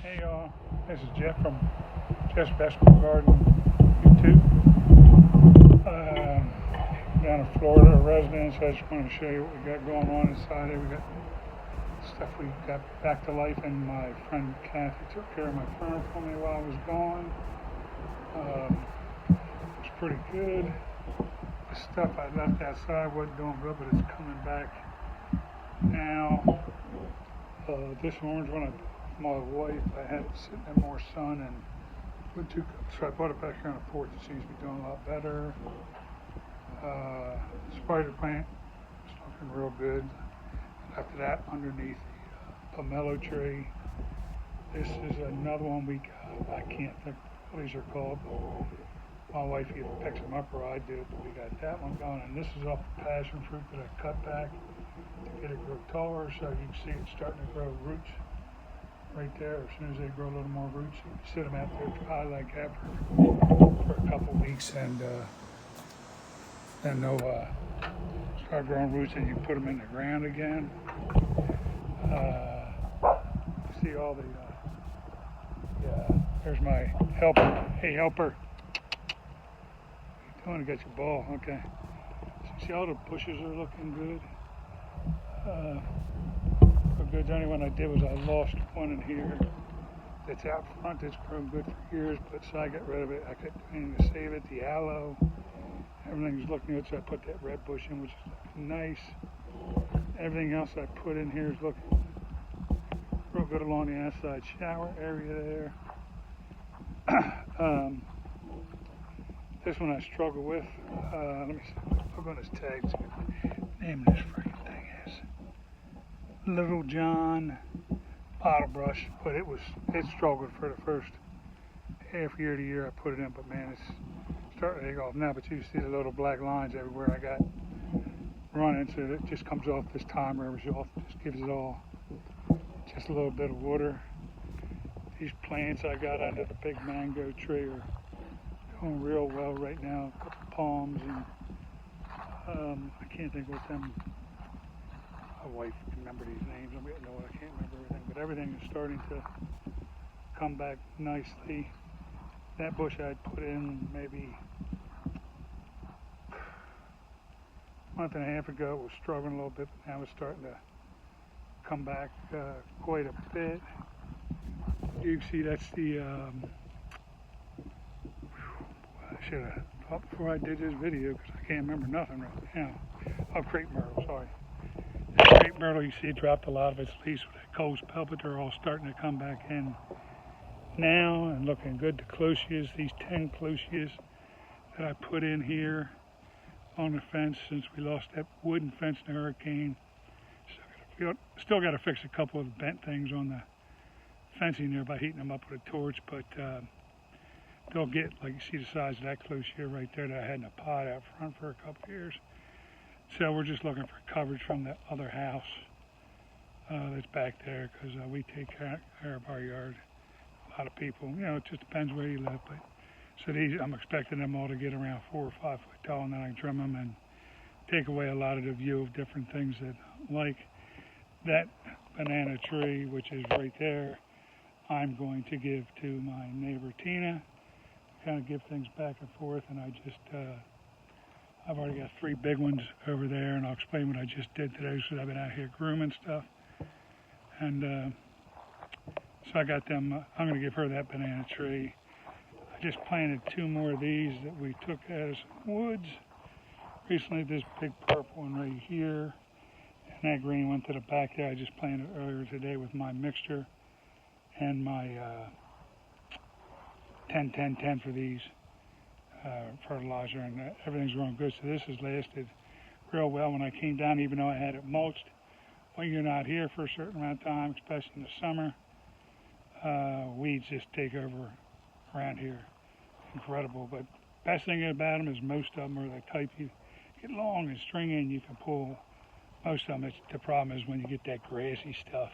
Hey y'all, this is Jeff from Jeff's Vegetable Garden YouTube. Down in Florida, a residence. I just want to show you what we got going on inside here. We got stuff we got back to life, and my friend Kathy took care of my fern for me while I was gone. It's pretty good. The stuff I left outside wasn't doing good, but it's coming back now. This orange one, my wife, I had it sitting in more sun and with 2 cups, so I brought it back here on the porch. It seems to be doing a lot better. Spider plant is looking real good. After that, underneath the pomelo tree, this is another one we got. I can't think what these are called, but my wife either picks them up or I do, but we got that one going. And this is off the passion fruit that I cut back to get it grow taller, so you can see it's starting to grow roots right there. As soon as they grow a little more roots, you can sit them out there dry like that for a couple weeks, and then they'll start growing roots, and you put them in the ground again. See all the there's my helper. Hey helper, what are you doing to get your ball? Okay, so see all the bushes are looking good. The only one I did was I lost one in here that's out front that's grown good for years, but so I got rid of it. I couldn't do anything to save it. The aloe, everything's looking good, so I put that red bush in, which is looking nice. Everything else I put in here is looking real good along the outside shower area there. This one I struggle with. Let me see. Look on this tag. See what the name of this freaking thing is. Little John bottle brush, but it struggled for the first half year to year I put it in, but man, it's starting to take off now. But you see the little black lines everywhere I got running, so it just comes off this timer every so often. Just gives it all just a little bit of water. These plants I got under the big mango tree are doing real well right now. A couple palms, and I can't think what them. My wife can remember these names. I can't remember everything, but everything is starting to come back nicely. That bush I'd put in maybe a month and a half ago was struggling a little bit, but now it's starting to come back quite a bit. You can see that's the I should have thought before I did this video, because I can't remember nothing right now. Oh, crepe myrtle, sorry. That crepe myrtle, you see, it dropped a lot of its leaves with that cold spell, but they're all starting to come back in now and looking good. The clochias, these 10 clochias that I put in here on the fence since we lost that wooden fence in the hurricane. Still got to fix a couple of bent things on the fencing there by heating them up with a torch, but they'll get, like you see the size of that clochia right there that I had in a pot out front for a couple of years. So we're just looking for coverage from that other house that's back there, because we take care of our yard. A lot of people, it just depends where you live. But so these, I'm expecting them all to get around 4 or 5 foot tall, and then I can trim them and take away a lot of the view of different things that, like that banana tree, which is right there, I'm going to give to my neighbor Tina. Kind of give things back and forth, and I just I've already got 3 big ones over there, and I'll explain what I just did today, because I've been out here grooming stuff. And so I got them, I'm going to give her that banana tree. I just planted 2 more of these that we took out of some woods. Recently, this big purple one right here, and that green one to the back there, I just planted earlier today with my mixture and my 10-10-10 for these. Fertilizer, and everything's growing good. So this has lasted real well. When I came down, even though I had it mulched, when you're not here for a certain amount of time, especially in the summer, weeds just take over around here. Incredible. But best thing about them is most of them are the type you get long and stringy, and you can pull most of them. The problem is when you get that grassy stuff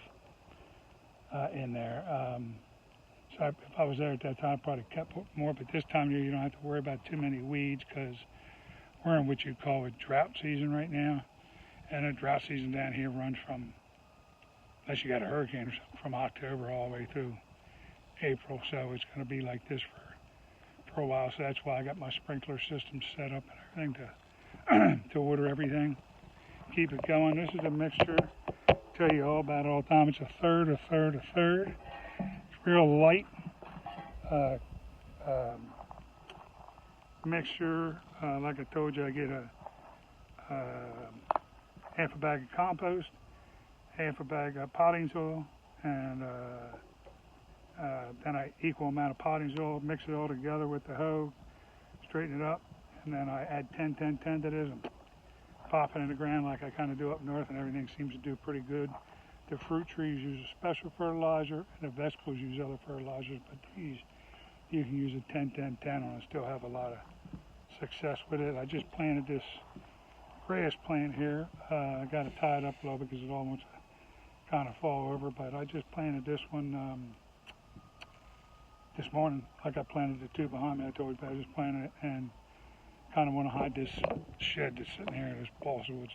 in there. So if I was there at that time, I probably kept more, but this time of year you don't have to worry about too many weeds, because we're in what you call a drought season right now. And the drought season down here runs from, unless you got a hurricane or something, from October all the way through April, so it's going to be like this for a while. So that's why I got my sprinkler system set up and everything to water everything, keep it going. This is a mixture. Tell you all about it all the time. It's a third. It's real light mixture. Like I told you, I get a half a bag of compost, half a bag of potting soil, and then I equal amount of potting soil, mix it all together with the hoe, straighten it up, and then I add 10-10-10 to this and pop it in the ground like I kind of do up north, and everything seems to do pretty good. The fruit trees use a special fertilizer, and the vegetables use other fertilizers, but these you can use a 10-10-10 on and still have a lot of success with it. I just planted this grass plant here. I got it tied up a little because it almost kind of fall over, but I just planted this one this morning. Like I planted the two behind me, I told you, but I just planted it and kind of want to hide this shed that's sitting here, this balsa wood,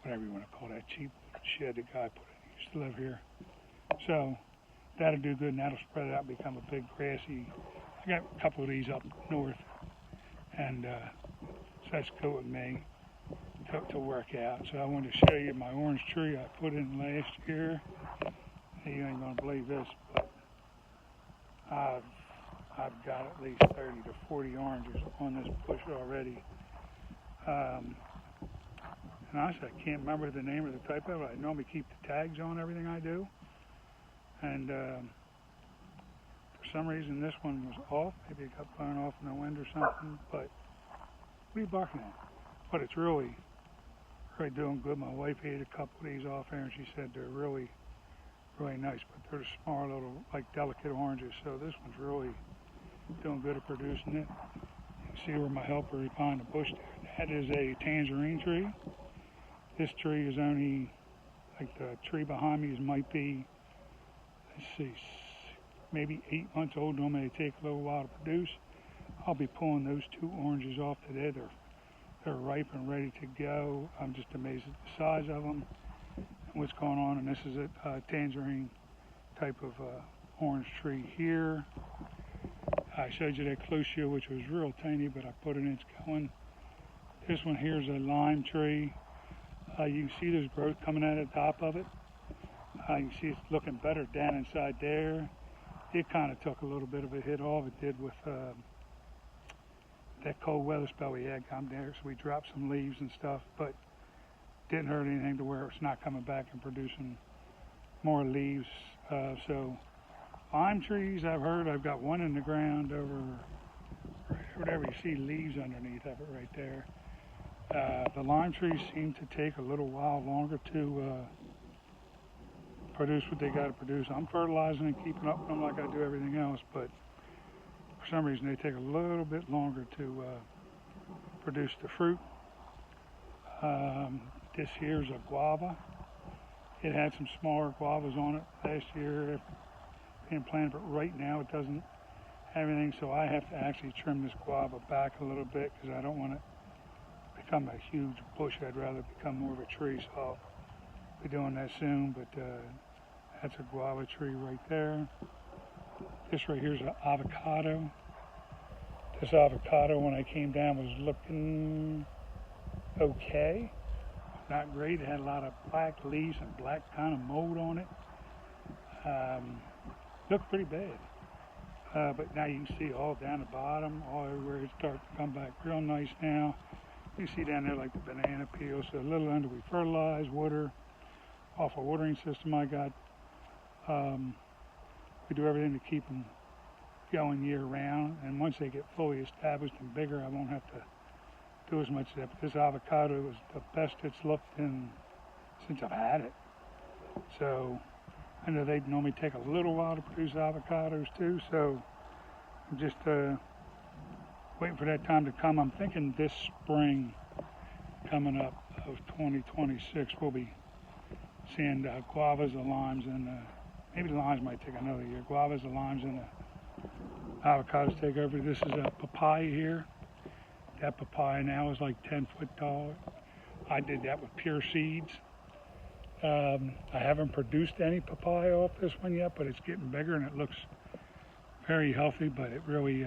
whatever you want to call that, cheap shed the guy put in. He used to live here. So that'll do good, and that'll spread it out and become a big grassy. I got a couple of these up north, and so that's good with me to work out. So I wanted to show you my orange tree I put in last year. You ain't gonna believe this, but I've got at least 30 to 40 oranges on this bush already. And honestly, I can't remember the name or the type of it. I normally keep the tags on everything I do. And for some reason this one was off. Maybe it got blown off in the wind or something. But what are you barking at? But it's really doing good. My wife ate a couple of these off here, and she said they're really nice. But they're the small little, like, delicate oranges. So this one's really doing good at producing it. You can see where my helper is behind the bush there. That is a tangerine tree. This tree is only, like the tree behind me might be, let's see, maybe 8 months old. Normally they take a little while to produce. I'll be pulling those two oranges off today. They're ripe and ready to go. I'm just amazed at the size of them and what's going on. And this is a tangerine type of orange tree here. I showed you that closia, which was real tiny, but I put it in, it's going. This one here is a lime tree. You can see there's growth coming out of the top of it. You can see it's looking better down inside there. It kind of took a little bit of a hit off. It did with that cold weather spell we had come there, so we dropped some leaves and stuff, but didn't hurt anything to where it's not coming back and producing more leaves. So lime trees, I've got one in the ground over whatever you see leaves underneath of it right there. The lime trees seem to take a little while longer to produce what they got to produce. I'm fertilizing and keeping up with them like I do everything else, but for some reason they take a little bit longer to produce the fruit. This here is a guava. It had some smaller guavas on it last year being planted, but right now it doesn't have anything, so I have to actually trim this guava back a little bit because I don't want it to become a huge bush. I'd rather become more of a tree, so I'll be doing that soon. But that's a guava tree right there. This right here is an avocado. This avocado, when I came down, was looking okay. Not great. It had a lot of black leaves and black kind of mold on it. Looked pretty bad. But now you can see all down the bottom, all everywhere, it's starting to come back real nice now. You see down there like the banana peel, so a little under we fertilize, water, off a watering system I got. We do everything to keep them going year round, and once they get fully established and bigger, I won't have to do as much of that. But this avocado was the best it's looked in since I've had it. So I know they normally take a little while to produce avocados too, so I'm just waiting for that time to come. I'm thinking this spring coming up of 2026 we'll be seeing guavas and limes, and maybe the limes might take another year. Guavas and limes and the avocados take over. This is a papaya here. That papaya now is like 10 foot tall. I did that with pure seeds. I haven't produced any papaya off this one yet, but it's getting bigger and it looks very healthy. But it really,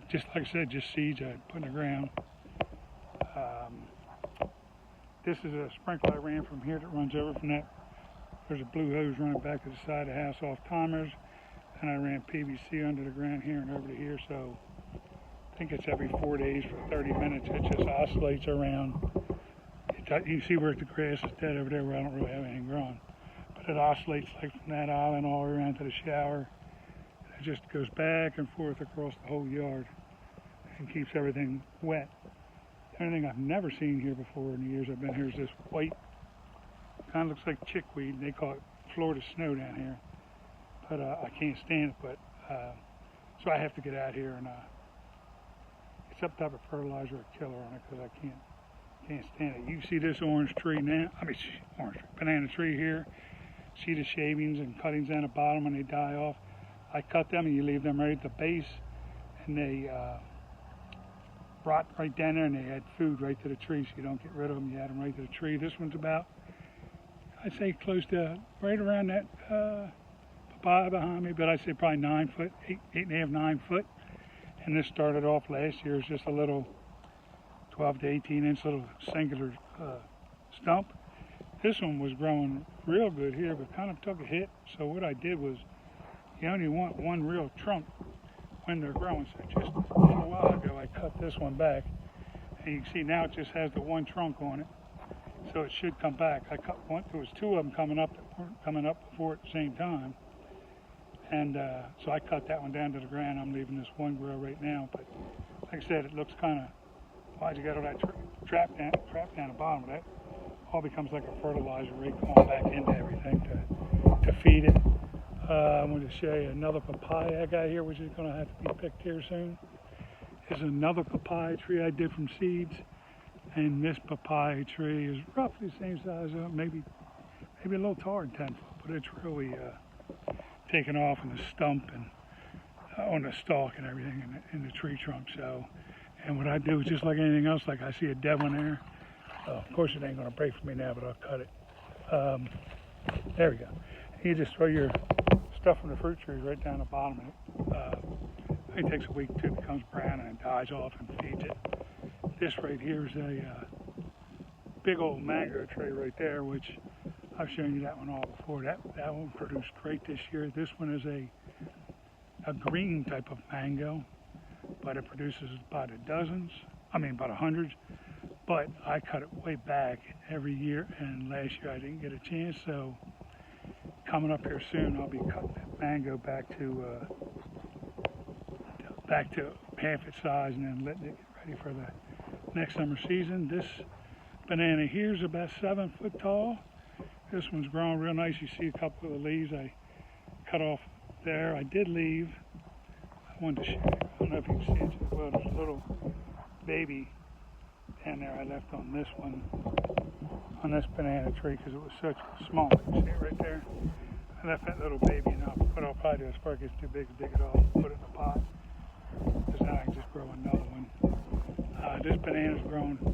just like I said, just seeds I put in the ground. This is a sprinkler I ran from here that runs over from that. There's a blue hose running back to the side of the house off timers, and I ran PVC under the ground here and over to here. So I think it's every 4 days for 30 minutes. It just oscillates around. You can see where the grass is dead over there where I don't really have anything growing. But it oscillates like from that island all the way around to the shower. It just goes back and forth across the whole yard and keeps everything wet. The only thing I've never seen here before in the years I've been here is this white, kind of looks like chickweed. They call it Florida snow down here. But I can't stand it. But so I have to get out here and get some type of fertilizer or killer on it because I can't stand it. You see this orange tree now, banana tree here. See the shavings and cuttings down the bottom when they die off. I cut them and you leave them right at the base and they rot right down there and they add food right to the tree so you don't get rid of them. You add them right to the tree. This one's about, I'd say close to right around that papaya behind me, but I'd say probably 9 foot, 8.5, 9 foot. And this started off last year as just a little 12 to 18 inch little singular stump. This one was growing real good here, but kind of took a hit. So what I did was, you only want one real trunk when they're growing. So just a little while ago, I cut this one back, and you can see now it just has the one trunk on it. So it should come back. I cut one. There was two of them coming up that weren't coming up before at the same time, and so I cut that one down to the ground. I'm leaving this one grow right now, but like I said, it looks kind of. Why'd you get all that trap down the bottom of that? All becomes like a fertilizer rate going back into everything to feed it. I'm going to show you another papaya I got here, which is going to have to be picked here soon. There's another papaya tree I did from seeds, and this papaya tree is roughly the same size, maybe a little taller than 10 foot, but it's really taken off in the stump and on the stalk and everything in the tree trunk. So. And what I do is just like anything else, like I see a dead one there. Of course it ain't going to break for me now, but I'll cut it. There we go. You just throw your stuff from the fruit trees right down the bottom of it. It takes a week or two, it becomes brown and it dies off and feeds it. This right here is a big old mango tree right there, which I've shown you that one all before. That one produced great this year. This one is a green type of mango, but it produces about about hundreds. But I cut it way back every year, and last year I didn't get a chance. So coming up here soon, I'll be cutting that mango back to half its size, and then letting it get ready for the next summer season. This banana here is about 7 foot tall. This one's growing real nice. You see a couple of the leaves I cut off there. I did leave. I wanted to show you. I don't know if you can see it. Well, there's a little baby down there I left on this one, on this banana tree, because it was such small. You see it right there? I left that little baby, and what I'll probably do is before it gets too big to dig it off, put it in a pot, because now I can just grow another one. This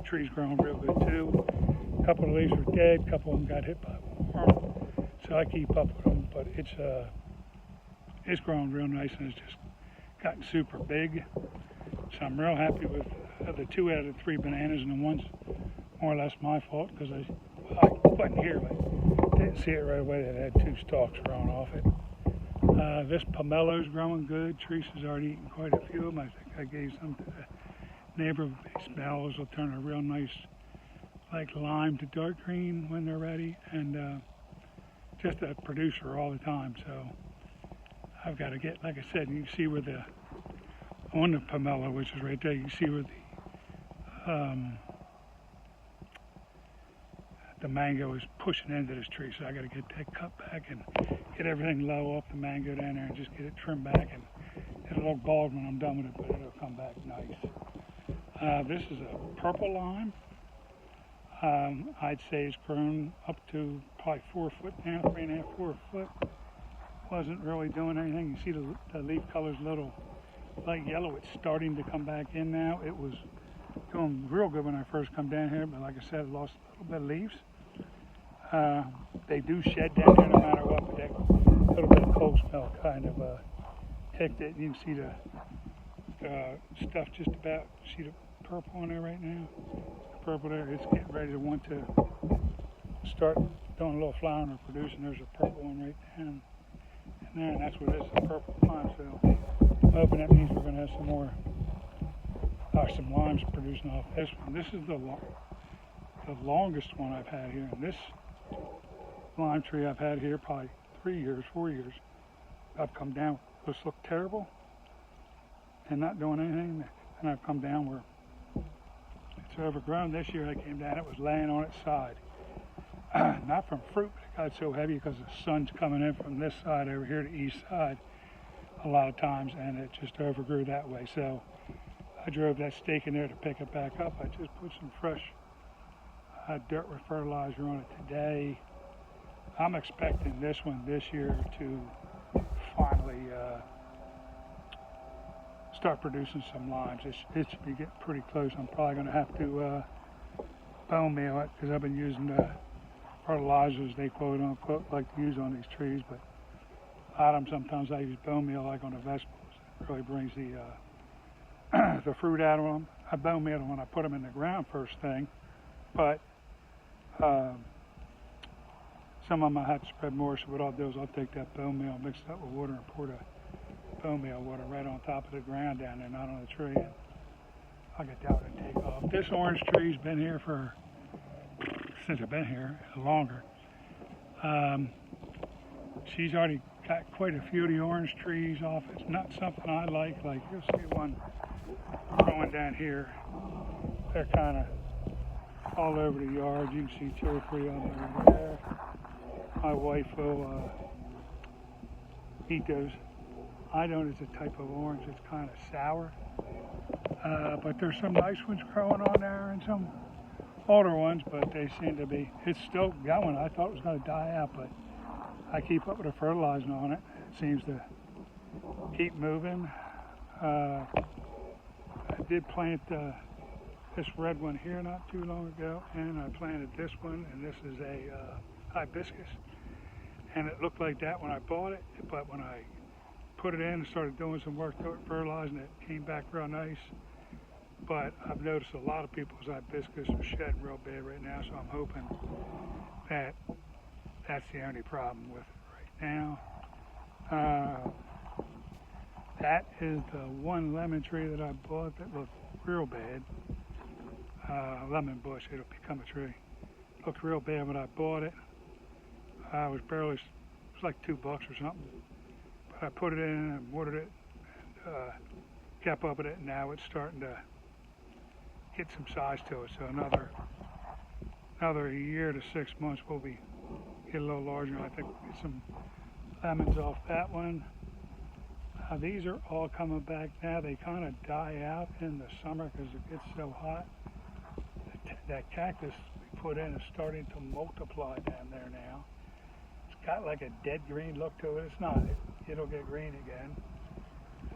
tree's growing real good too. A couple of leaves are dead, a couple of them got hit by a worm, so I keep up with them, but it's growing real nice, and it's just gotten super big. So I'm real happy with the 2 out of the 3 bananas, and the one's more or less my fault because I wasn't here, but didn't see it right away. It had 2 stalks growing off it. This pomelo's growing good. Teresa's already eaten quite a few of them. I think I gave some to the neighbor. They smell. Those will turn a real nice, like lime to dark green when they're ready, and just a producer all the time. So I've got to get, like I said, you can see where on the pomelo, which is right there, you can see where the mango is pushing into this tree. So I got to get that cut back and get everything low off the mango down there and just get it trimmed back, and it'll look bald when I'm done with it, but it'll come back nice. This is a purple lime. I'd say it's grown up to probably 4 foot now, 3.5, 4 foot. Wasn't really doing anything. You see the leaf color's a little light yellow. It's starting to come back in now. It was doing real good when I first come down here, but like I said, I lost a little bit of leaves. They do shed down there no matter what, but that little bit of cold smell kind of ticked it. You can see the stuff just about, see the purple on there right now? The purple there, it's getting ready to want to start doing a little flowering or producing. There's a purple one right down in there, and that's what it is, a purple lime. So I'm hoping that means we're going to have some more, some limes producing off this one. This is the longest one I've had here, and this lime tree I've had here probably 3 years, 4 years. I've come down, this looked terrible and not doing anything, and I've come down where it's overgrown. This year I came down, it was laying on its side. Not from fruit, but it got so heavy because the sun's coming in from this side over here, the east side, a lot of times, and it just overgrew that way. So I drove that stake in there to pick it back up. I just put some fresh dirt with fertilizer on it today. I'm expecting this one this year to finally start producing some limes. It should be getting pretty close. I'm probably going to have to bone meal it because I've been using the fertilizers they quote unquote like to use on these trees, but a lot of them sometimes I use bone meal like on the vegetables. It really brings the the fruit out of them. I bone meal them when I put them in the ground first thing, but some of them I have to spread more, so what I'll do is I'll take that bone meal, mix it up with water, and pour the bone meal water right on top of the ground down there, not on the tree, and I'll get that one and take off. This orange tree's been here since I've been here, longer. She's already got quite a few of the orange trees off. It's not something I like you'll see one growing down here. They're kind of all over the yard. You can see 2 or 3 of them over there. My wife will eat those. I don't. It's a type of orange. It's kind of sour. But there's some nice ones growing on there and some older ones, but they seem to be, it's still going. I thought it was going to die out, but I keep up with the fertilizing on it. It seems to keep moving. I did plant this red one here not too long ago, and I planted this one, and this is a hibiscus, and it looked like that when I bought it, but when I put it in and started doing some work to it, fertilizing it, came back real nice. But I've noticed a lot of people's hibiscus are shedding real bad right now, so I'm hoping that that's the only problem with it right now. That is the one lemon tree that I bought that looked real bad. Lemon bush, it'll become a tree. Looked real bad when I bought it. It was like $2 or something. But I put it in and watered it and kept up with it, and now it's starting to get some size to it. So another year to 6 months we'll be get a little larger. I think we'll get some lemons off that one. These are all coming back now. They kind of die out in the summer because it gets so hot. That cactus we put in is starting to multiply down there now. It's got like a dead green look to it. It's not. It'll get green again.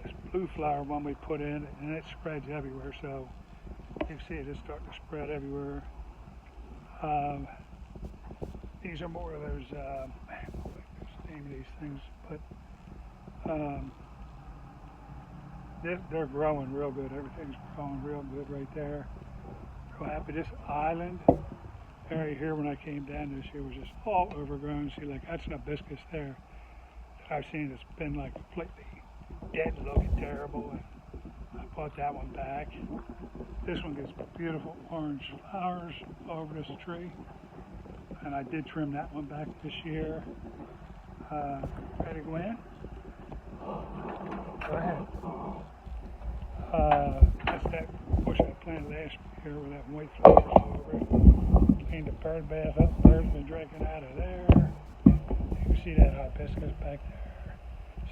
This blue flower one we put in, and it spreads everywhere. So you can see it is starting to spread everywhere. These are more of those, what's the name of these things, but they're growing real good. Everything's growing real good right there. Real happy. This island area here when I came down this year was just all overgrown. See, like that's an hibiscus there that I've seen that's been like completely dead, looking terrible. And I bought that one back. This one gets beautiful orange flowers all over this tree. And I did trim that one back this year. Ready to go in? Go ahead. That's that bush I planted last year with that white flowers all over it. Cleaned the bird bath up. Birds been drinking out of there. You can see that hibiscus back there.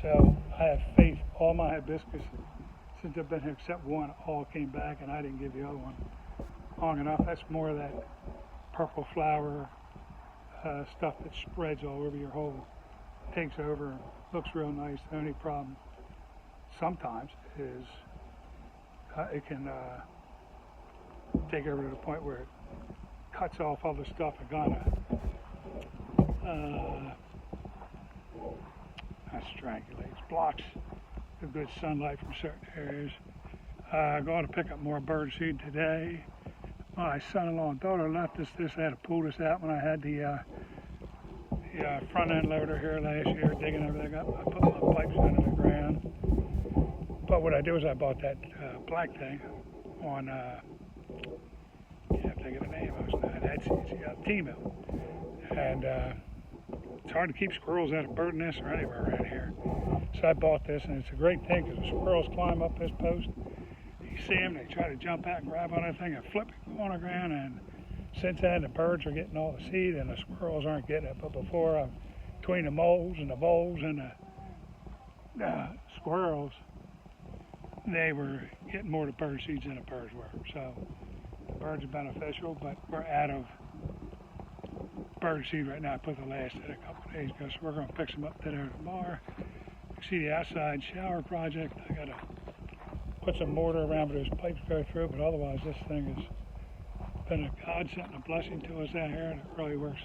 So I have faith. All my hibiscus since I've been here except one all came back, and I didn't give the other one long enough. That's more of that purple flower stuff that spreads all over your whole, takes over, looks real nice. The only problem sometimes is it can take over to the point where it cuts off all the stuff and kind of not strangulates, blocks the good sunlight from certain areas. Going to pick up more bird seed today. My son-in-law and daughter left us this. I had to pull this out when I had the front end loader here last year, digging everything up. I put my pipes under the ground. But what I did was I bought that black thing on, can't think of the name, I was not Etsy, T-Mill. And it's hard to keep squirrels out of bird nests or anywhere around here. So I bought this, and it's a great thing because the squirrels climb up this post. You see them, they try to jump out and grab on that thing and flip it on the ground. And since then, the birds are getting all the seed and the squirrels aren't getting it. But before, between the moles and the voles and the squirrels, they were getting more of the bird seeds than the birds were. So the birds are beneficial, but we're out of bird seed right now. I put the last in a couple of days ago, so we're going to pick some up today or tomorrow. You see the outside shower project. I got to put some mortar around where those pipes go through, but otherwise this thing has been a godsend and a blessing to us out here, and it really works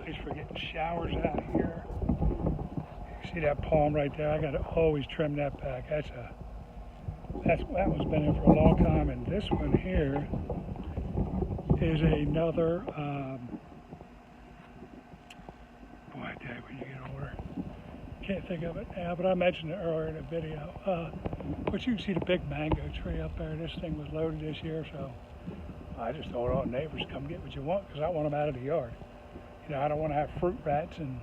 nice for getting showers out here. You see that palm right there? I got to always trim that back. That one's been in for a long time, and this one here is another. Boy, I tell you, when you get older, can't think of it now, but I mentioned it earlier in the video. But you can see the big mango tree up there. This thing was loaded this year, so I just told all the neighbors, come get what you want, because I want them out of the yard. You know, I don't want to have fruit rats and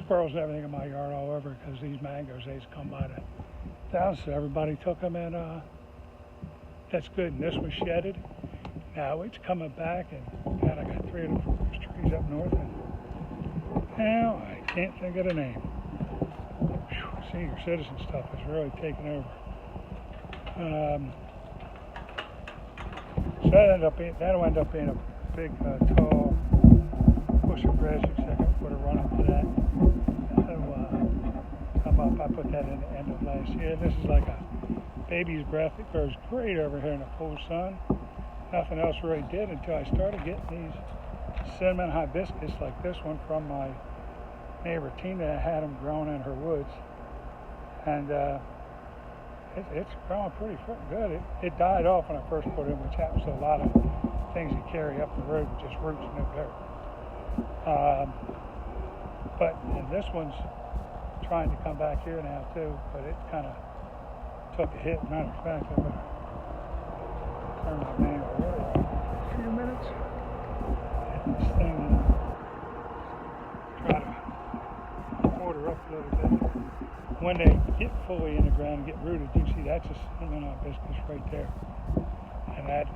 squirrels and everything in my yard all over, because these mangoes, they just come by the house, so everybody took them, and that's good. And this was shedded. Now it's coming back, and God, I got 3 of the trees up north, and now I can't think of the name. Senior citizen stuff is really taking over. So that'll end up being a big, tall bush of grass. I can put a run up to that. That'll come up. I put that in the end of last year. This is like a baby's breath. It grows great over here in the full sun. Nothing else really did until I started getting these cinnamon hibiscus like this one from my neighbor Tina. Had them growing in her woods, and it's growing pretty freaking good. It died off when I first put it in, which happens to a lot of things you carry up the road with just roots and no dirt. And this one's trying to come back here now too, but it kind of took a hit. Matter of fact, I'm going to turn my manual over a few minutes. Get this thing and try to order up a little bit. When they get fully in the ground and get rooted, you see that's a cinnamon hibiscus right there. And that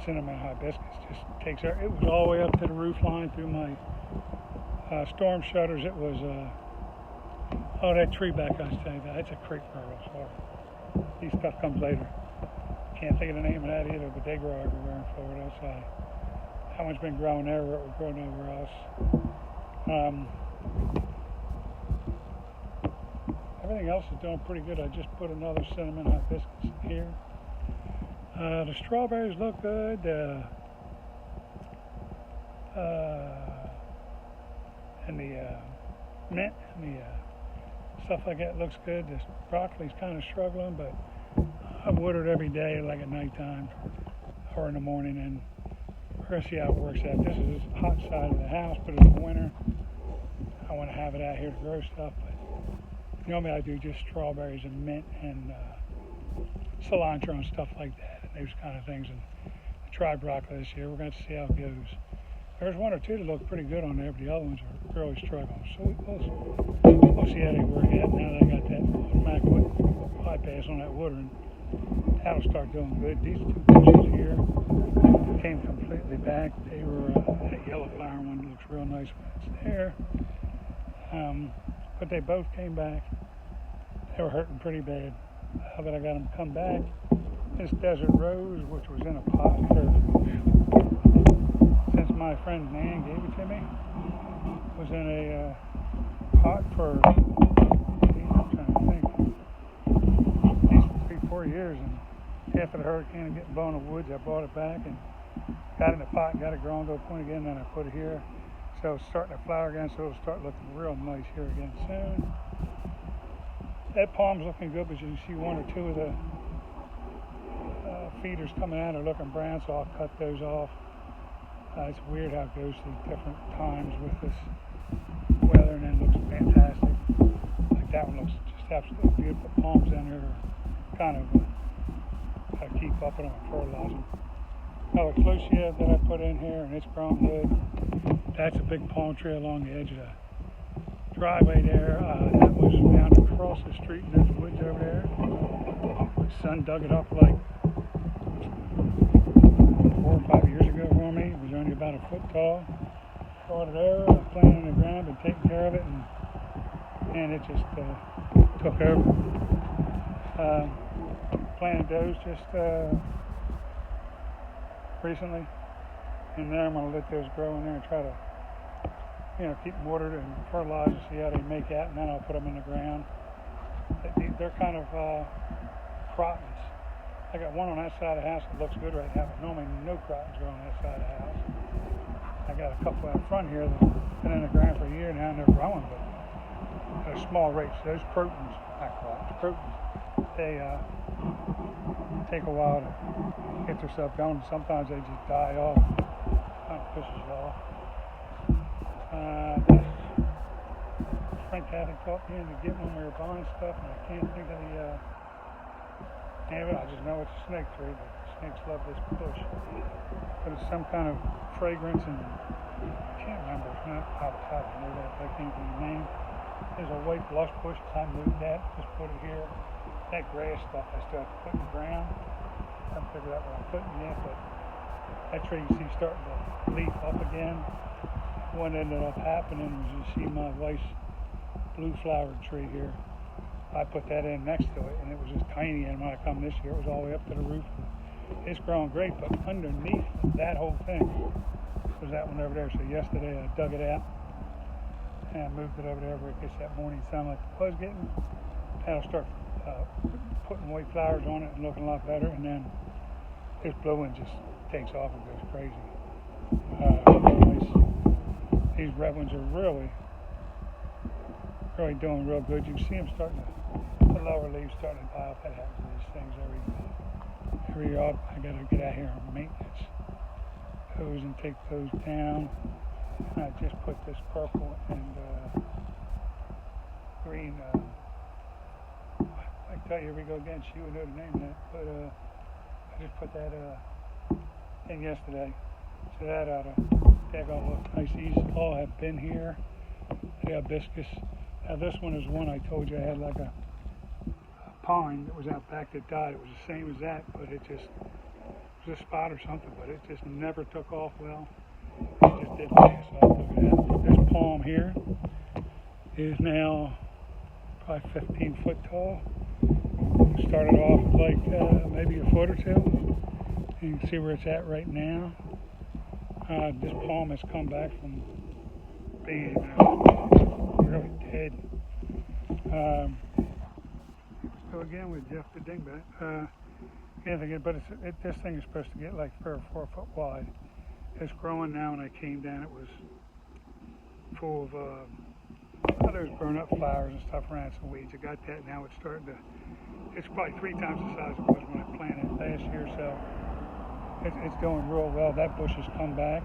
cinnamon hibiscus just takes her. It was all the way up to the roof line through my storm shutters. It was, that tree back I was telling you about, that's a crepe myrtle. So these stuff comes later. Can't think of the name of that either, but they grow everywhere in Florida. So that one's been growing there where it was growing nowhere else. Everything else is doing pretty good. I just put another cinnamon hibiscus in here. The strawberries look good. And the mint and the stuff like that looks good. The broccoli's kind of struggling, but I water it every day, like at nighttime or in the morning, and we're going to see how it works out. This is the hot side of the house, but in the winter, I want to have it out here to grow stuff. But normally I do just strawberries and mint and cilantro and stuff like that, and those kind of things. And I tried broccoli this year. We're going to see how it goes. There's 1 or 2 that look pretty good on there, but the other ones are really struggling. So we'll see how they work out. Now that I got that automatic bypass on that watering, that'll start doing good. These 2 bushes here came completely back. They were, that yellow flower one looks real nice when it's there. But they both came back. They were hurting pretty bad. Now that I got them come back, this desert rose, which was in a pot since my friend Nan gave it to me, was in a pot for, I'm trying to think, at least 3-4 years. And after the hurricane and getting blown in the woods, I brought it back, and got it in the pot and got it growing to a point again, then I put it here. So it's starting to flower again, so it'll start looking real nice here again soon. That palm's looking good, but you can see one or two of the feeders coming out are looking brown, so I'll cut those off. It's weird how it goes through different times with this weather, and then looks fantastic. Like that one looks just absolutely beautiful. Palms in there are kind of gotta keep up with them and fertilize them. Oh, it's Lucia that I put in here, and it's grown good. That's a big palm tree along the edge of the driveway there. That was found across the street, and there's woods over there. My son dug it up like 4 or 5 years ago for me. It was only about a foot tall. Brought it over, I planted it in the ground, been taking care of it, and it just took over. Planted those just recently, and then I'm going to let those grow in there and try to, keep them watered and fertilized and see how they make out, and then I'll put them in the ground. They're kind of crotons. I got one on that side of the house that looks good right now, but normally no crotons grow on that side of the house. I got a couple out front here that have been in the ground for a year now, and they're growing, but at a small rate. So those crotons, not crotons, crotons, they take a while to get themselves going. Sometimes they just die off. Kind of pisses you off. Frank had it taught me to get when we were buying stuff, and I can't think of the name of it. I just know it's a snake tree, but snakes love this bush. But it's some kind of fragrance, and I can't remember. It's not avocado. I know that, but I can't think of the name. There's a white lush bush. I moved that, just put it here. That grass stuff I still have to put in the ground. I haven't figured out what I'm putting yet, but that tree you see starting to leaf up again. What ended up happening was you see my wife's blue flowered tree here. I put that in next to it, and it was just tiny, and when I come this year, it was all the way up to the roof. It's growing great, but underneath that whole thing was that one over there. So yesterday I dug it out and moved it over there where it gets that morning sun like it was getting. That'll start putting white flowers on it and looking a lot better, and then this blue one just takes off and goes crazy. These red ones are really doing real good. You can see them starting to, the lower leaves starting to die off. That happens to these things every year. I got to get out here and maintenance those and take those down. And I just put this purple and green. I tell you, here we go again. She would know the name of that, but I just put that in yesterday. So that ought to look nice. These all have been here. The hibiscus. Now this one is one I told you I had like a pine that was out back that died. It was the same as that, but it was a spot or something, but it just never took off well. It just didn't last. So I took it out. This palm here is now probably 15 foot tall. Started off like maybe a foot or two. You can see where it's at right now. This palm has come back from being really dead. So again with Jeff the Dingbat, this thing is supposed to get like 3 or 4 foot wide. It's growing now. When I came down, it was full of there's grown up flowers and stuff around some weeds. I got that now. It's starting to. It's probably 3 times the size it was when I planted it last year. So it's doing real well. That bush has come back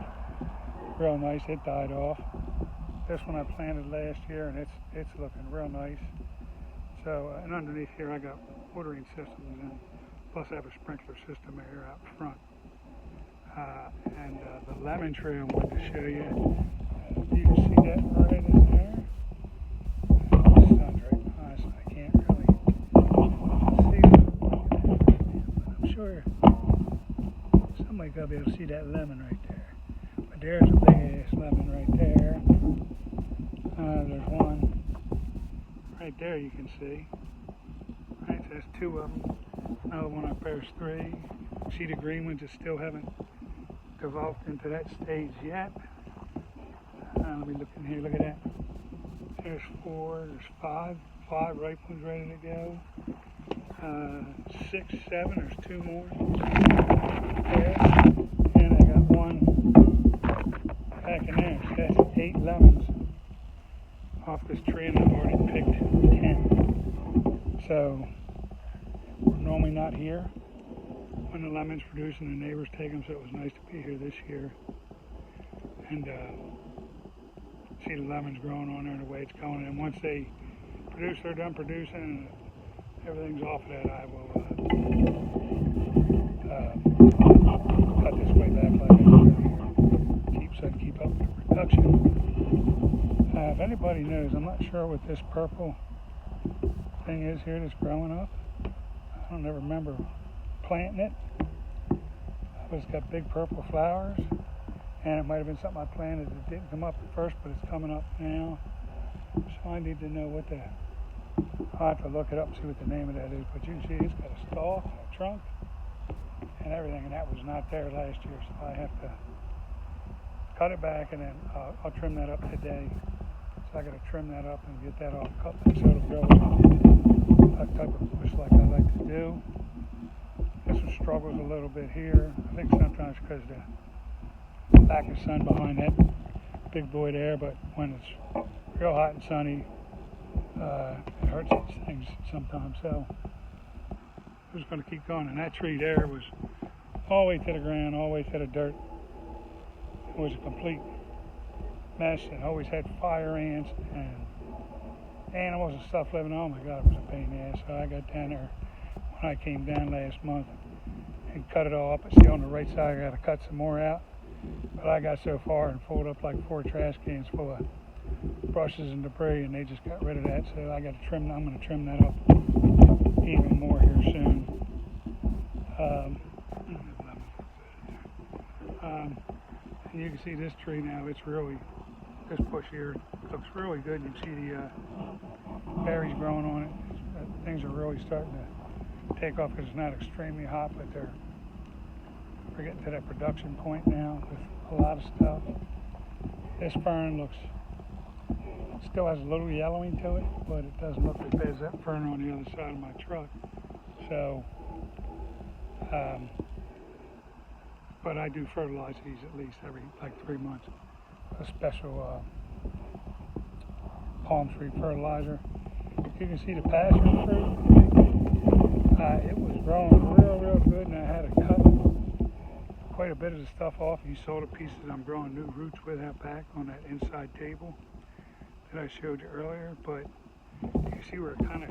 real nice. It died off. This one I planted last year, and it's looking real nice. So and underneath here I got watering systems in. Plus I have a sprinkler system here out front. And the lemon tree I wanted to show you. You can see that right in there. The sun's right behind, so I can't really see it. I'm sure somebody's got to be able to see that lemon right there. But there's a big ass lemon right there. There's one right there you can see. Right, so that's 2 of them. Another one up there's 3. See the green ones that still haven't developed into that stage yet. Let me look in here, look at that. There's 4, there's 5 ripe ones ready to go. 6, 7, there's 2 more. There. And I got one back in there. So that's 8 lemons off this tree, and I've already picked 10. So we're normally not here when the lemons produce and the neighbors take them, so it was nice to be here this year and see the lemons growing on there and the way it's going. And once they produce, they're done producing and everything's off of that, I will cut this way back like I did earlier, so I can keep up with the production. If anybody knows, I'm not sure what this purple thing is here that's growing up. I don't ever remember planting it, but it's got big purple flowers, and it might have been something I planted that didn't come up at first, but it's coming up now. So I need to know what the, I'll have to look it up and see what the name of that is, but you can see it's got a stalk, a trunk, and everything, and that was not there last year, so I have to cut it back, and then I'll trim that up today. So I got to trim that up and get that all cut so it'll grow that type of bush like I like to do. This one struggles a little bit here. I think sometimes because the lack of sun behind that big boy there, but when it's real hot and sunny, it hurts these things sometimes. So I'm just going to keep going. And that tree there was all the way to the ground, all the way to the dirt. It was a complete mess. It always had fire ants and animals and stuff living on. Oh my God, it was a pain in the ass. So I got down there when I came down last month and cut it all up. See, on the right side, I got to cut some more out. But I got so far and filled up like 4 trash cans full of brushes and debris, and they just got rid of that. So I got to trim. I'm going to trim that up even more here soon. And you can see this tree now. It's really, this bush here looks really good. You can see the berries growing on it. Things are really starting to take off because it's not extremely hot, but we're getting to that production point now with a lot of stuff. This fern still has a little yellowing to it, but it doesn't look as bad as that fern on the other side of my truck. So, but I do fertilize these at least every like 3 months. A special palm tree fertilizer. You can see the passion fruit. It was growing real good, and I had to cut quite a bit of the stuff off. You saw the pieces I'm growing new roots with out back on that inside table that I showed you earlier. But you can see where it kind of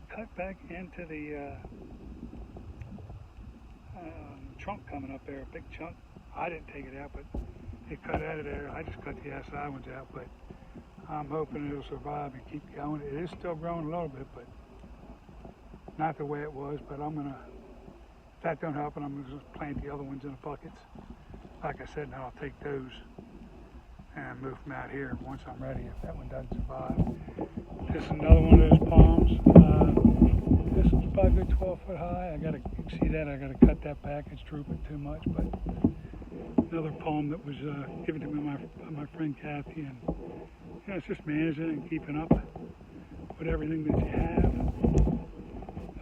cut back into the trunk coming up there, a big chunk. I didn't take it out, but it cut out of there. I just cut the outside ones out, but I'm hoping it'll survive and keep going. It is still growing a little bit, but not the way it was. But I'm gonna, if that don't happen, I'm gonna just plant the other ones in the buckets. Like I said, now I'll take those and move them out here once I'm ready, if that one doesn't survive. This is another one of those palms. This one's probably a good 12 foot high. You can see that, I gotta cut that back. It's drooping too much, but another palm that was given to me by my friend Kathy, and you know, it's just managing and keeping up with everything that you have.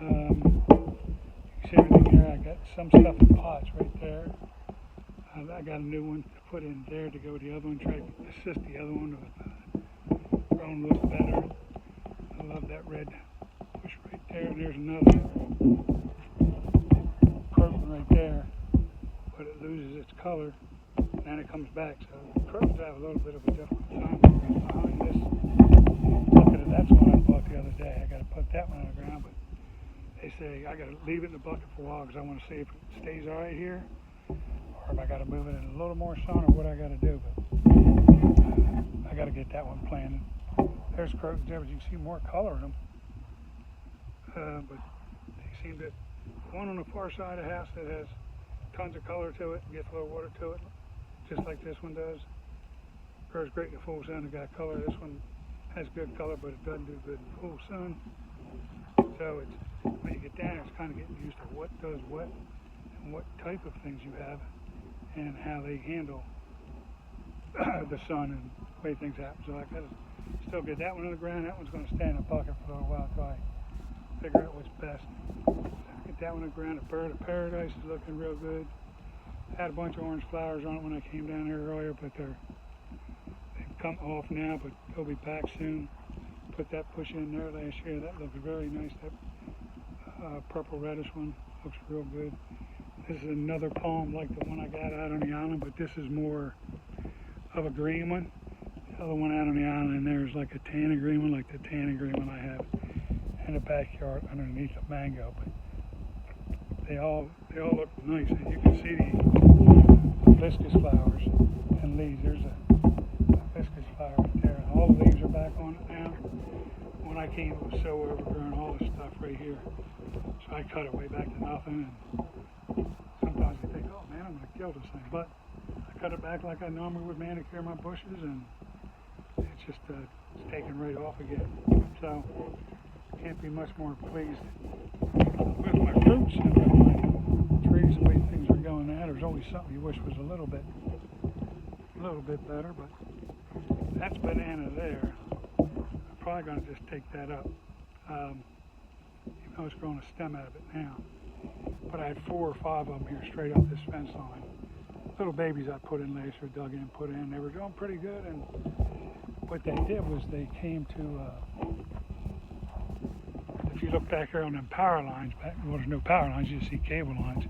You see everything here. I got some stuff in pots right there. I got a new one to put in there to go with the other one, try to assist the other one with growing a little better. I love that red bush right there. And there's another croton right there, but it loses its color and then it comes back. So crotons have a little bit of a difficult time behind this. Look at it, that's one I bought the other day. I got to put that one on the ground, but they say I got to leave it in the bucket for a while because I want to see if it stays all right here, or if I got to move it in a little more sun, or what I got to do. But I got to get that one planted. There's crotons there, but you can see more color in them. But they seem to, one on the far side of the house that has tons of color to it, gets a little water to it, just like this one does. Grows great in the full sun, it got color. This one has good color, but it doesn't do good in full sun. So it's, when you get down, it's kind of getting used to what does what and what type of things you have and how they handle the sun and the way things happen. So I got to still get that one on the ground. That one's going to stay in a bucket for a little while until I figure out what's best. Get that one on the ground. A bird of paradise is looking real good. Had a bunch of orange flowers on it when I came down here earlier, but they've come off now, but they'll be back soon. Put that bush in there last year. That looks very nice. That purple reddish one looks real good. This is another palm like the one I got out on the island, but this is more of a green one. The other one out on the island there is like a tannin green one, like the tannin green one I have in the backyard underneath the mango. But they all look nice. And you can see the hibiscus flowers and leaves. There's a hibiscus flower right there. And all the leaves are back on it now. When I came, it was so overgrown, all this stuff right here. So I cut it way back to nothing. And sometimes you think, oh man, I'm going to kill this thing. But I cut it back like I normally would manicure my bushes, and it's just it's taken right off again. So can't be much more pleased with my fruits and with my trees, the way things are going now. There's always something you wish was a little bit better, but that's banana there. I'm probably going to just take that up. Even though it's growing a stem out of it now. But I had 4 or 5 of them here straight up this fence line. Little babies I put in last year, dug in, put in. They were doing pretty good, and what they did was they came to, if you look back here on them power lines, well, there's no power lines, you just see cable lines.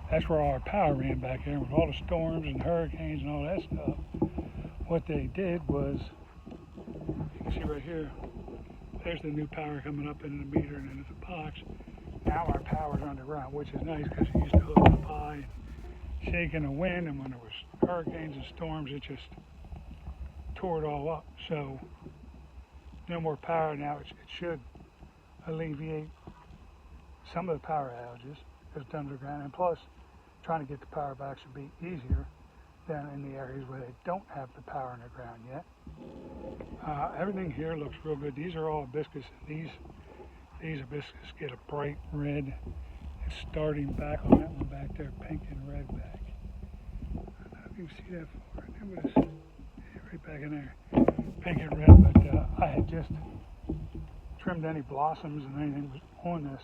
That's where all our power ran back here with all the storms and hurricanes and all that stuff. What they did was, you can see right here, there's the new power coming up into the meter and into the box. Now our power's underground, which is nice because it used to hook up high and shake in the wind, and when there was hurricanes and storms, it just tore it all up. So no more power now. It should alleviate some of the power outages because it's underground, and plus trying to get the power back should be easier than in the areas where they don't have the power in the ground yet. Everything here looks real good. These are all hibiscus. These hibiscus get a bright red. It's starting back on that one back there, pink and red back. I don't know if you can see that far. There it is. Right back in there, pink and red. But I had just trimmed any blossoms and anything was on this,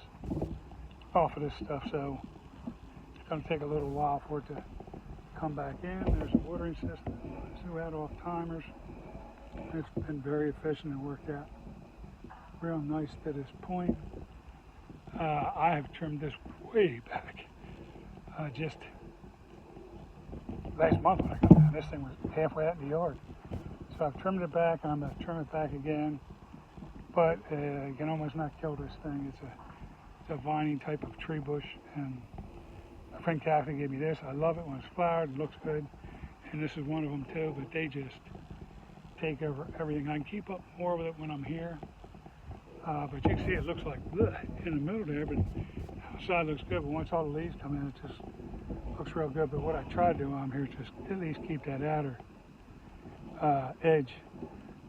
off of this stuff, so it's going to take a little while for it to come back in. There's a watering system. Threw out off timers. It's been very efficient and worked out real nice to this point. I have trimmed this way back. Just last month when I come down, this thing was halfway out in the yard. So I've trimmed it back, and I'm going to trim it back again. But you can almost not kill this thing. It's a vining type of tree bush, and my friend Kathy gave me this. I love it when it's flowered, it looks good, and this is one of them too, but they just take over everything. I can keep up more with it when I'm here, but you can see it looks like bleh in the middle there, but outside looks good, but once all the leaves come in, it just looks real good. But what I try to do while I'm here is just at least keep that outer edge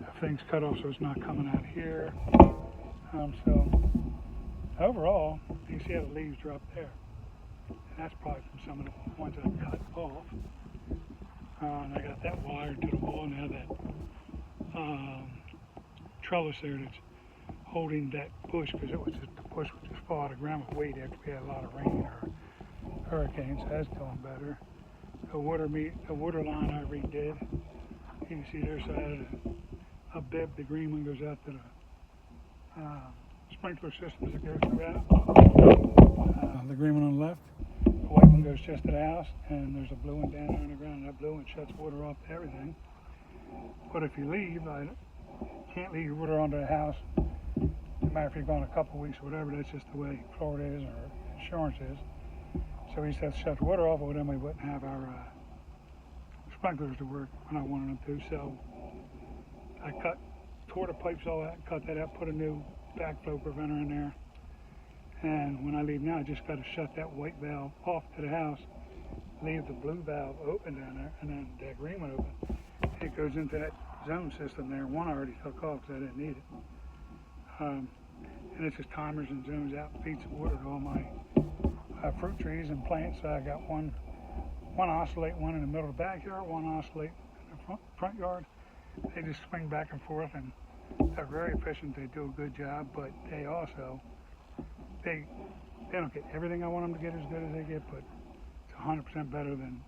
of things cut off so it's not coming out here. So overall, you can see how the leaves drop there. And that's probably from some of the ones I cut off. And I got that wired to the wall now, that trellis there that's holding that bush, because the bush would just fall out of the ground with weight after we had a lot of rain or hurricanes. So that's doing better. The water line I redid. You can see there's a bib. The green one goes out to the sprinkler systems that go throughout. The green one on the left. The white one goes just to the house, and there's a blue one down there on the ground. And that blue one shuts water off to everything. But if you leave, I can't leave your water onto the house. No matter if you're gone a couple of weeks or whatever, that's just the way Florida is or insurance is. So we used to have to shut the water off, or then we wouldn't have our sprinklers to work when I wanted them to. So I tore the pipes all out, cut that out, put a new backflow preventer in there. And when I leave now, I just got to shut that white valve off to the house, leave the blue valve open down there, and then that green one open. It goes into that zone system there. One I already took off because I didn't need it. And it's just timers and zones out and feeds the water to all my fruit trees and plants. So I got one oscillate, one in the middle of the backyard, one oscillate in the front yard. They just swing back and forth, and they're very efficient. They do a good job, but they also, they don't get everything I want them to get as good as they get, but it's 100% better than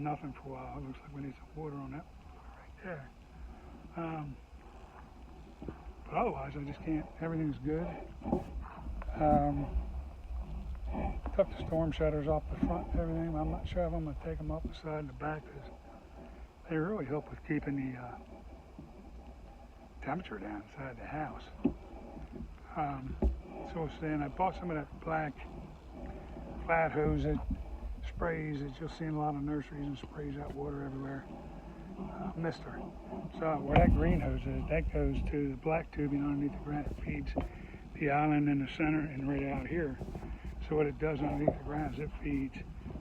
nothing for a while. It looks like we need some water on that right there. But otherwise, I just can't. Everything's good. Took the storm shutters off the front and everything. I'm not sure if I'm going to take them off the side and the back because they really help with keeping the temperature down inside the house. So then I bought some of that black flat hose that sprays that you'll see in a lot of nurseries and sprays out water everywhere. Mister. So where that green hose is, that goes to the black tubing underneath the ground. It feeds the island in the center and right out here. So what it does underneath the ground is it feeds,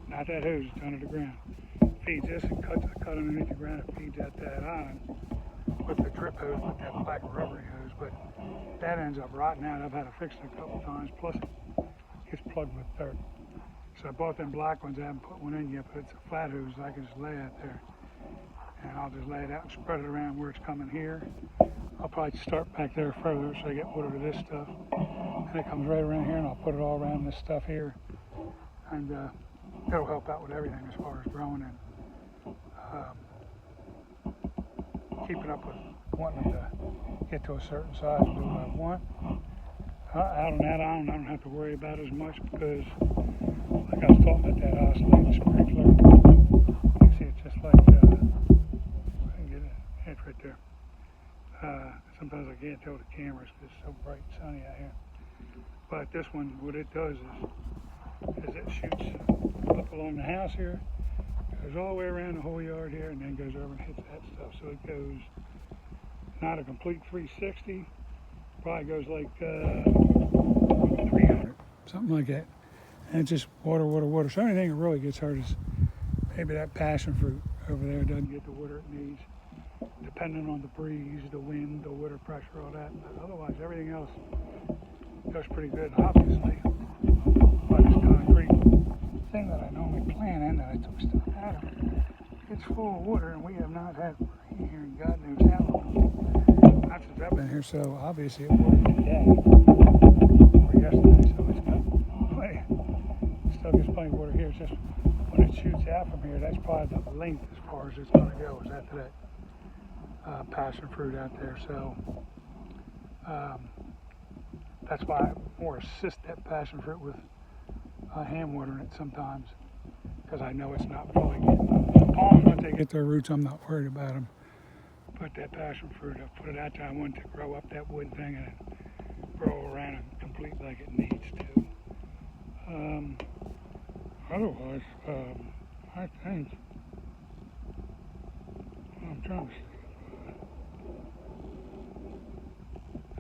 not that hose, it's under the ground. It feeds this and cuts a cut underneath the ground. It feeds out that island with the drip hose, with that black rubbery hose. But that ends up rotting out. I've had to fix it a couple times. Plus it gets plugged with dirt. So I bought them black ones. I haven't put one in yet, but it's a flat hose. I can just lay it there. And I'll just lay it out and spread it around where it's coming here. I'll probably start back there further so I get water to this stuff. And it comes right around here, and I'll put it all around this stuff here. And it'll help out with everything as far as growing and keeping up with wanting to get to a certain size and do what I want. Out on that island, I don't have to worry about as much because, like I was talking about that oscillating sprinkler, you can see it's just like, I can get it, it's right there. Sometimes I can't tell the cameras because it's so bright and sunny out here. But this one, what it does is it shoots up along the house here, goes all the way around the whole yard here, and then goes over and hits that stuff. So it goes not a complete 360, probably goes like 300, something like that. And it's just water, water, water. So anything that really gets hurt is maybe that passion fruit over there doesn't get the water it needs, depending on the breeze, the wind, the water pressure, all that. But otherwise, everything else does pretty good. Obviously, like this concrete thing that I normally plant in that I took stuff out of, it's full of water, and we have not had rain here in God knows how long. Not since I've been here, so obviously it watered today or yesterday, so it's got plenty. Still gets plenty of water here. It's just when it shoots out from here, that's probably the length as far as it's going to go, is after that passion fruit out there. So that's why I more assist that passion fruit with hand watering it sometimes, because I know it's not fully getting the palms. Once they get their roots, I'm not worried about them. But that passion fruit, I put it out there. I want it to grow up that wood thing and grow around and complete like it needs to. Otherwise, I think I'm trying to see.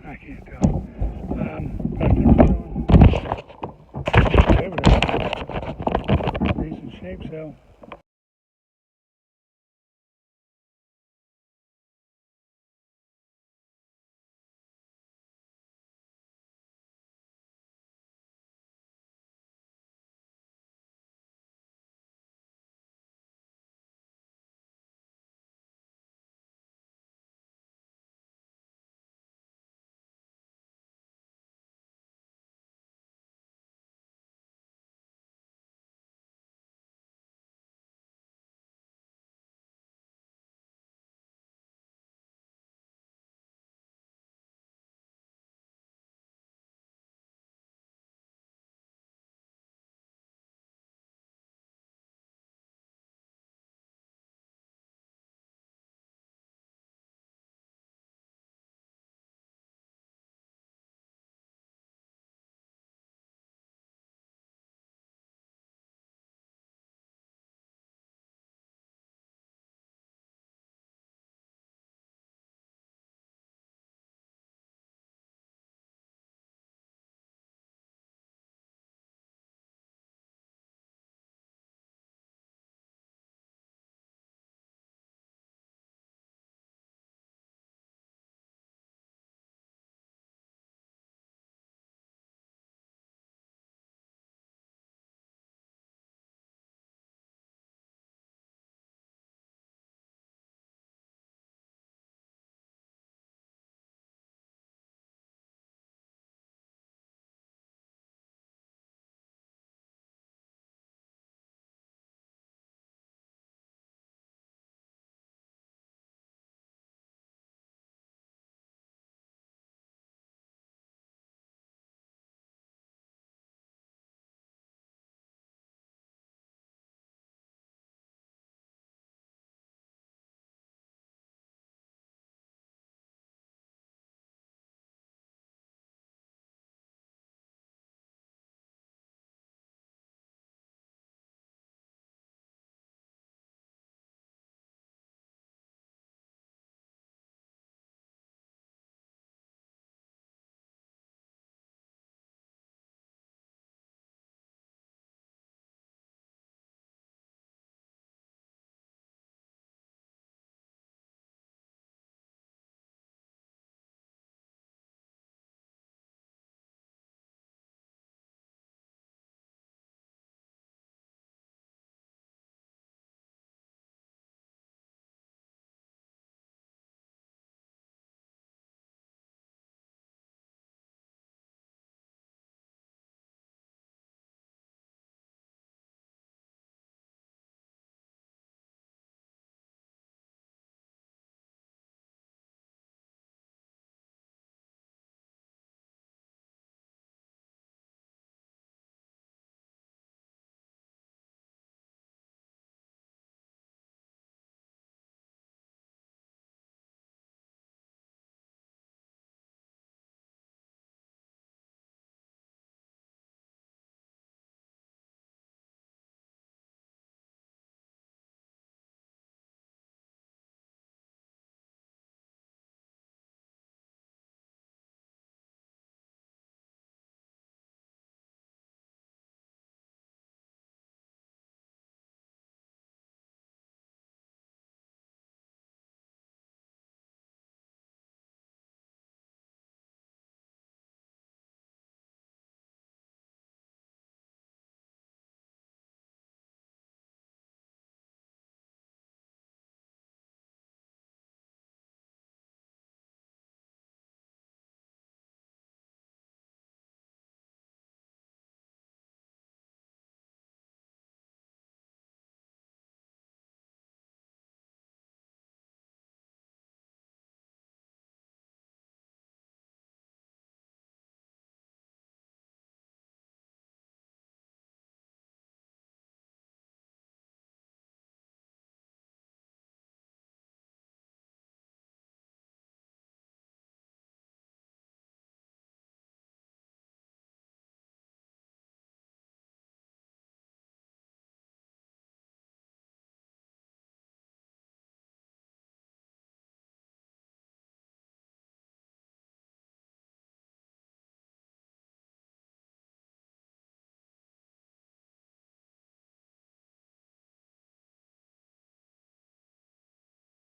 I can't tell. But I think we're doing over there. Decent shape, so.